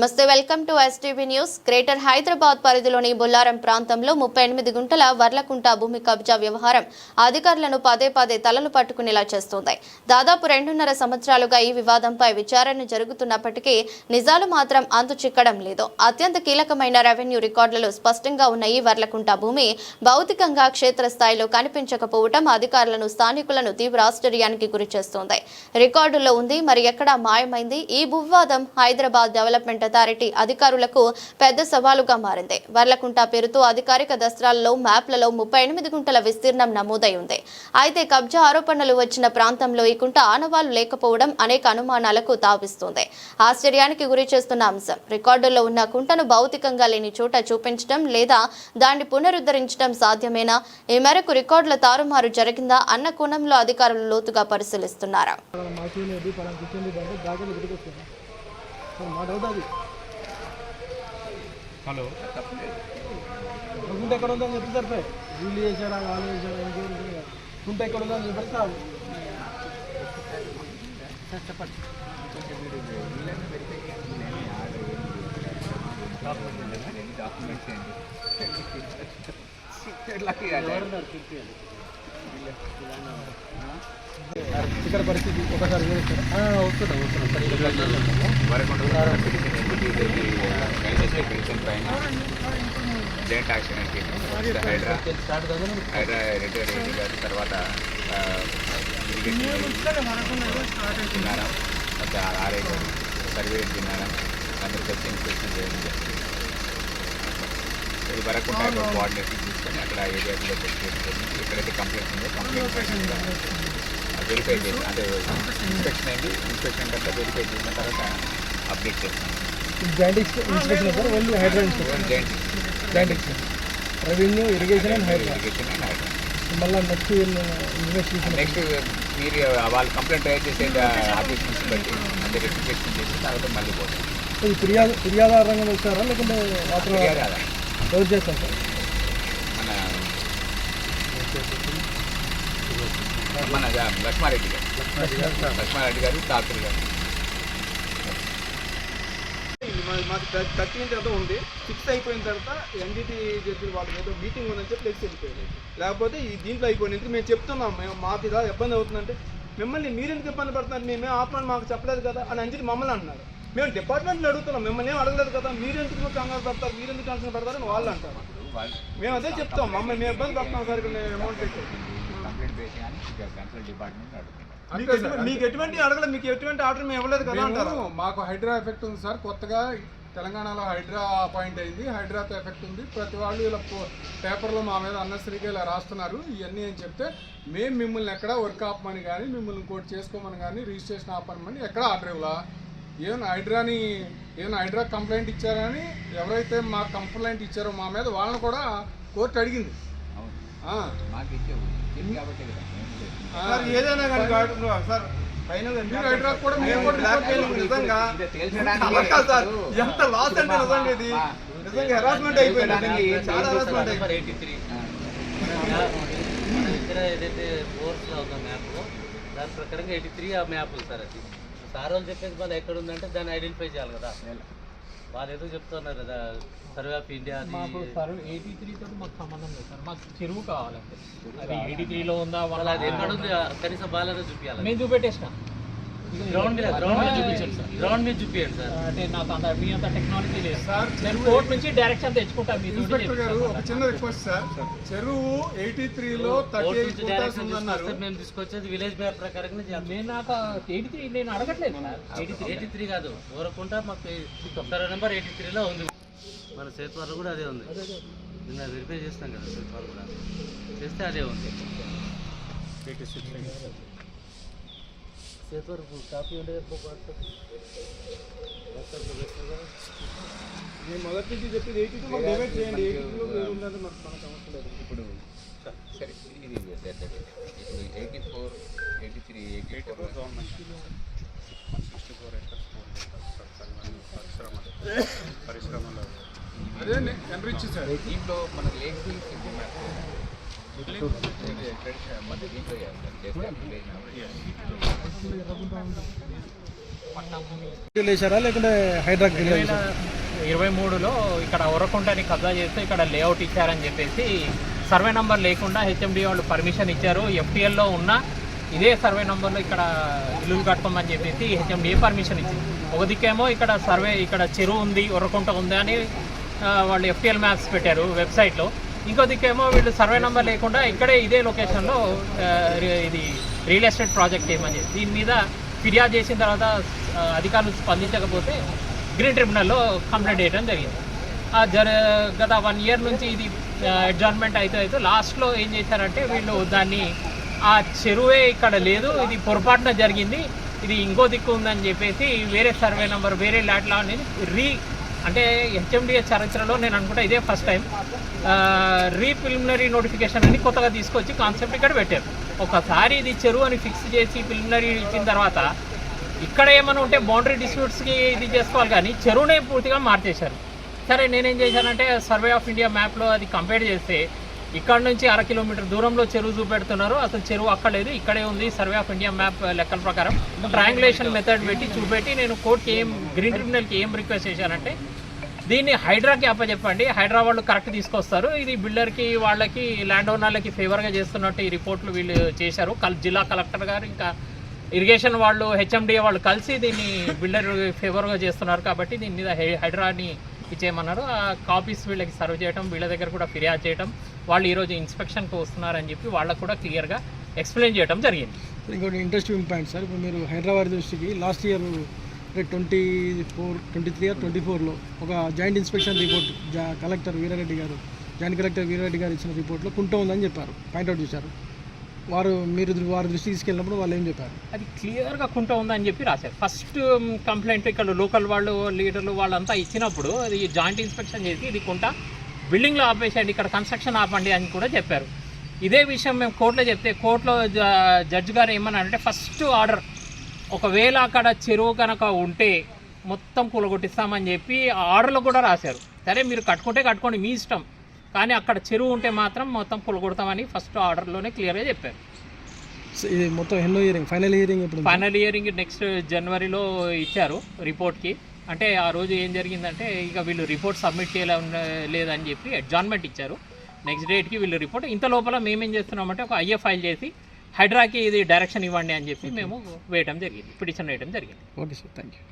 నమస్తే, welcome to STV news. Greater Hyderabad పరిధిలోని బొల్లారం ప్రాంతంలో 38 గుంటల వర్లకుంట భూమి కబ్జా వ్యవహారం అధికారులను పదే పదే తలలు పట్టుకునేలా చేస్తోంది. దాదాపు 2.5 సంవత్సరాలుగా ఈ వివాదంపై విచారణ జరుగుతున్నప్పటికీ నిజాలు మాత్రం అంతు చిక్కడం లేదు. అత్యంత కీలకమైన రెవెన్యూ రికార్డులు స్పష్టంగా ఉన్న ఈ వర్లకుంట భూమి భౌతికంగా క్షేత్రస్థాయిలో కనిపించకపోవడం అధికారులను, స్థానికులను తీవ్ర ఆశ్చర్యానికి గురిచేస్తోంది. రికార్డుల్లో ఉంది, మరి ఎక్కడా మాయమైంది? ఈ భూవివాదం హైదరాబాద్ డెవలప్మెంట్ అథారిటీ అధికారులకు పెద్ద సవాలుగా మారింది. వర్లకుంట పేరుతో అధికారిక దస్త్రాలలో, మ్యాప్లలో 38 గుంటల విస్తీర్ణం నమోదై ఉంది. అయితే కబ్జా ఆరోపణలు వచ్చిన ప్రాంతంలో ఈ కుంట ఆనవాళ్లు లేకపోవడం అనేక అనుమానాలకు తావిస్తుంది. ఆశ్చర్యానికి గురి చేస్తున్న అంశం, రికార్డుల్లో ఉన్న కుంటను భౌతికంగా లేని చోట చూపించడం లేదా దాన్ని పునరుద్ధరించడం సాధ్యమేనా? ఈ మేరకు రికార్డుల తారుమారు జరిగిందా అన్న కోణంలో అధికారులు లోతుగా పరిశీలిస్తున్నారు. హలో గుంట ఎక్కడ ఉందని చెప్పి సార్ వీళ్ళు చేశారా, వాళ్ళు చేశారా, ఇంకేం గుంట ఎక్కడ ఉందని చెప్పి సార్ చెప్పండి. ఇక్కడ పరిస్థితి ఒకసారి జాయింట్ యాక్షన్ హైడ్రా రిటైర్ ఏడీ గారు, తర్వాత తిన్నారా, ಮತ್ತು ఆర్ఐ గారు, సర్వే తిన్నారా, అందరు కలిసి ఇన్స్పెక్షన్ చేయడం జరిగింది. ఇది వరకుండా కోఆర్డినేషన్ తీసుకొని అక్కడ ఏరియాలో చెక్ చేసుకొని ఎక్కడైతే కంప్లైంట్ ఉందో కంప్లైంట్ వెరిఫై చేసి, అంటే ఇన్స్పెక్షన్ అయింది, ఇన్స్పెక్షన్ తర్వాత వెరిఫై చేసిన తర్వాత అప్డేట్ చేస్తాం. Joint inspection sir, only Hydraa inspection, joint inspection, revenue, irrigation and Hydraa. మళ్ళీ నెక్స్ట్ ఇన్వెస్టిగేషన్, నెక్స్ట్ మీరు వాళ్ళు కంప్లైంట్ రైజ్ చేసే అప్లికేషన్స్ బట్టి అంటే వెరిఫికేషన్ చేసి తర్వాత మళ్ళీ పోతాం. ఇది ఫిర్యాదారంగా వచ్చారా లేకుంటే ఫిర్యాదు ఎవరు చేస్తాం సార్? మన లక్ష్మారెడ్డి గారు, డాక్టర్ గారు. మాకు 13 తర్వాత ఉంది, 6 అయిపోయిన తర్వాత ఎన్జిటి చెప్పిన వాళ్ళకి ఏదో మీటింగ్ ఉందని చెప్పి లెక్స్ వెళ్ళిపోయింది. లేకపోతే ఈ దీంట్లో అయిపోయింది. మేము చెప్తున్నాం, మాకు ఇలా ఇబ్బంది అవుతుందంటే మిమ్మల్ని మీరెందుకు ఇబ్బంది పడుతున్నారు, మేమే ఆపమని మాకు చెప్పలేదు కదా అని అంజిటి మమ్మల్ని అంటున్నారు. మేము డిపార్ట్మెంట్లో అడుగుతున్నాం, మిమ్మల్ని ఏం అడగలేదు కదా, మీరెందుకు కంగారు పడతారు, మీరెందుకు టెన్షన్ పడతారు అని వాళ్ళు అంటారు. మేము అదే చెప్తాం, మమ్మల్ని మేము ఇబ్బంది పడుతున్నాం సార్, అమౌంట్ పెట్టి మీకు ఎటువంటి అడగలేదు, మీకు ఎటువంటి ఆర్డర్ మేము ఇవ్వలేదు కదా అంటారు. మాకు హైడ్రా ఎఫెక్ట్ ఉంది సార్, కొత్తగా తెలంగాణలో హైడ్రా అపాయింట్ అయింది, హైడ్రాతో ఎఫెక్ట్ ఉంది. ప్రతి వాళ్ళు ఇలా పేపర్లో మా మీద అన్నసరిగా ఇలా రాస్తున్నారు. ఇవన్నీ అని చెప్తే మేము మిమ్మల్ని ఎక్కడ వర్క్ ఆపమని కానీ, మిమ్మల్ని ఇంకోటి చేసుకోమని కానీ, రిజిస్ట్రేషన్ ఆపమని ఎక్కడ ఆర్డర్ ఇవ్వాలా? ఏమైనా హైడ్రా కంప్లైంట్ ఇచ్చారని ఎవరైతే మా కంప్లైంట్ ఇచ్చారో మా మీద వాళ్ళని కూడా కోర్టు అడిగింది. ఏదైనా కానీ సార్ హైడ్రా కూడా నిజంగా ఎంత లాస్ అంటే నిజంగా ఇది నిజంగా హెరాస్మెంట్ అయిపోయింది, చాలా హెరాస్మెంట్ అయిపోయింది. మన దగ్గర ఏదైతే ఫోర్స్లో ఉందో మ్యాప్, దాని ప్రకారంగా 83 ఆ మ్యాప్ ఉంది సార్. అది సార్ వాళ్ళు చెప్పేది వాళ్ళు ఎక్కడ ఉందంటే దాన్ని ఐడెంటిఫై చేయాలి కదా. వాళ్ళు ఏదో చెప్తున్నారు కదా, సర్వే ఆఫ్ ఇండియా. మాకు 83 తోటి మాకు సంబంధం లేదు సార్, మాకు చెరువు కావాలంటే. అది 83లో ఉందా, వాళ్ళ అది ఎక్కడ ఉంది కనీసం బాగా చూపించాలి. మేము చూపెట్టేసిన గ్రౌండ్ మీద చూపించండి సార్, గ్రౌండ్ మీద చూపించండి సార్. అంటే నాకు అంత మీ అంత టెక్నాలజీ లేదు సార్. నేను కోర్టు నుంచి డైరెక్షన్ తెచ్చుకుంటాను. ఇన్స్పెక్టర్ గారు ఒక చిన్న రిక్వెస్ట్ సార్, చెరువు 83లో 38 గుంటలు ఉందన్నారు. మేము తీసుకొచ్చేది విలేజ్ మ్యాప్ ప్రకారం. నేను నాకు 83 నేను అడగట్లేదు సార్. 83 కాదు, ఊరకుంట మాకు సర్వే నెంబర్ 83లో ఉంది. మన సేతువాళ్ళు కూడా అదే ఉంది. నిన్న వెరిఫై చేస్తాం కదా, సేతువాళ్ళు కూడా చేస్తే అదే ఉంది. సేతువారు కాపీ ఉండే నేను మొదటి నుంచి చెప్పేది 82 మాకు డివైడ్ చేయండి. 82లో ఉందంటే మనకు అవసరం లేదు. ఇప్పుడు సరే, ఇది ఇప్పుడు 84, 83, 84 పరిశ్రమలో అదే ఎన్రిచ్ సార్. దీంట్లో మన లేక్ మన దీంట్లో చేస్తే లేచారా లేకుంటే హైడ్రాక్ 2023లో ఇక్కడ ఉరకుంటని కబ్జా చేస్తే ఇక్కడ లేఅవుట్ ఇచ్చారని చెప్పేసి సర్వే నంబర్ లేకుండా హెచ్ఎండి వాళ్ళు పర్మిషన్ ఇచ్చారు. ఎఫ్టీఎల్లో ఉన్న ఇదే సర్వే నంబర్లో ఇక్కడ ఇల్లు కట్టుకోమని చెప్పేసి హెచ్ఎండిఏ పర్మిషన్ ఇచ్చింది. ఒక దిక్కేమో ఇక్కడ సర్వే ఇక్కడ చెరువు ఉంది ఉరకుంట ఉంది అని వాళ్ళు ఎఫ్టీఎల్ మ్యాప్స్ పెట్టారు వెబ్సైట్లో. ఇంకో దిక్కేమో వీళ్ళు సర్వే నెంబర్ లేకుండా ఇక్కడే ఇదే లొకేషన్లో ఇది రియల్ ఎస్టేట్ ప్రాజెక్ట్ చేయమని చెప్పి దీని మీద ఫిర్యాదు చేసిన తర్వాత అధికారులు స్పందించకపోతే గ్రీన్ ట్రిబ్యునల్లో కంప్లైంట్ చేయడం జరిగింది. గత 1 year నుంచి ఇది అడ్జార్న్మెంట్ అయితే లాస్ట్లో ఏం చేశారంటే వీళ్ళు దాన్ని ఆ చెరువే ఇక్కడ లేదు, ఇది పొరపాటున జరిగింది, ఇది ఇంకో దిక్కు ఉందని చెప్పేసి వేరే సర్వే నెంబర్ వేరే ల్యాట్లో అనేది అంటే హెచ్ఎండిఏ చరిత్రలో నేను అనుకుంటా ఇదే ఫస్ట్ టైం ప్రిలిమినరీ నోటిఫికేషన్ అని కొత్తగా తీసుకొచ్చి కాన్సెప్ట్ ఇక్కడ పెట్టారు. ఒకసారి ఇది చెరువు అని ఫిక్స్ చేసి ప్రిలిమినరీ ఇచ్చిన తర్వాత ఇక్కడ ఏమైనా ఉంటే బౌండరీ డిస్ప్యూట్స్కి ఇది చేసుకోవాలి, కానీ చెరువునే పూర్తిగా మార్చేశారు. సరే నేనేం చేశానంటే సర్వే ఆఫ్ ఇండియా మ్యాప్లో అది కంపేర్ చేస్తే ఇక్కడ నుంచి 1/2 kilometer దూరంలో చెరువు చూపెడుతున్నారు, అసలు చెరువు అక్కడ లేదు, ఇక్కడే ఉంది. సర్వే ఆఫ్ ఇండియా మ్యాప్ లెక్కల ప్రకారం ట్రయాంగులేషన్ మెథడ్ పెట్టి చూపెట్టి నేను కోర్టుకి గ్రీన్ ట్రిబ్యునల్కి ఏం రిక్వెస్ట్ చేశానంటే దీన్ని హైడ్రాకి అప్పచెప్పండి, హైడ్రా వాళ్ళు కరెక్ట్ తీసుకొస్తారు, ఇది బిల్డర్కి వాళ్ళకి ల్యాండ్ ఓనర్లకి ఫేవర్గా చేస్తున్నట్టు ఈ రిపోర్ట్లు వీళ్ళు చేశారు. జిల్లా కలెక్టర్ గారు ఇంకా ఇరిగేషన్ వాళ్ళు హెచ్ఎండిఏ వాళ్ళు కలిసి దీన్ని బిల్డర్ ఫేవర్గా చేస్తున్నారు కాబట్టి దీని మీద హైడ్రాని ఇచ్చేయమన్నారు. ఆ కాపీస్ వీళ్ళకి సర్వ్ చేయడం, వీళ్ళ దగ్గర కూడా ఫిర్యాదు చేయడం, వాళ్ళు ఈరోజు ఇన్స్పెక్షన్కి వస్తున్నారని చెప్పి వాళ్ళకు కూడా క్లియర్గా ఎక్స్ప్లెయిన్ చేయడం జరిగింది. ఇంకోటి ఇంట్రెస్టింగ్ పాయింట్ సార్, ఇప్పుడు మీరు హైదరాబాద్ దృష్టికి లాస్ట్ ఇయర్ 23 or 24లో ఒక joint inspection report collector Veerareddy గారు జాయింట్ కలెక్టర్ వీరారెడ్డి గారు ఇచ్చిన రిపోర్ట్లో కుంట ఉందని చెప్పారు, పాయింట్అవుట్ చేశారు. వారి దృష్టికి తీసుకెళ్ళినప్పుడు వాళ్ళు ఏం చెప్పారు? అది క్లియర్గా కుంట ఉందని చెప్పి రాశారు. ఫస్ట్ కంప్లైంట్ ఇక్కడ లోకల్ వాళ్ళు లీడర్లు వాళ్ళంతా ఇచ్చినప్పుడు అది జాయింట్ ఇన్స్పెక్షన్ చేసి ఇది కుంట బిల్డింగ్లో ఆపేసేయండి, ఇక్కడ కన్స్ట్రక్షన్ ఆపండి అని కూడా చెప్పారు. ఇదే విషయం మేము కోర్టులో చెప్తే కోర్టులో జడ్జి గారు ఏమన్నారంటే ఫస్ట్ ఆర్డర్ ఒకవేళ అక్కడ చెరువు కనుక ఉంటే మొత్తం కూలగొట్టిస్తామని చెప్పి ఆర్డర్లో కూడా రాశారు. సరే మీరు కట్టుకుంటే కట్టుకోండి మీ ఇష్టం, కానీ అక్కడ చెరువు ఉంటే మాత్రం మొత్తం కూలగొడతామని ఫస్ట్ ఆర్డర్లోనే క్లియర్గా చెప్పారు. ఇది మొత్తం ఎన్నో హియరింగ్ ఫైనల్ హియరింగ్ నెక్స్ట్ జనవరిలో ఇచ్చారు రిపోర్ట్కి. అంటే ఆ రోజు ఏం జరిగిందంటే ఇక వీళ్ళు రిపోర్ట్ సబ్మిట్ లేదని చెప్పి అడ్జార్న్మెంట్ ఇచ్చారు. నెక్స్ట్ డేట్కి వీళ్ళు రిపోర్ట్ ఇంత లోపల మేమేం చేస్తున్నామంటే ఒక ఐఏ ఫైల్ చేసి హైడ్రాకి ఇది డైరెక్షన్ ఇవ్వండి అని చెప్పి మేము వేయడం జరిగింది, పిటిషన్ వేయడం జరిగింది. Okay sir, thank you.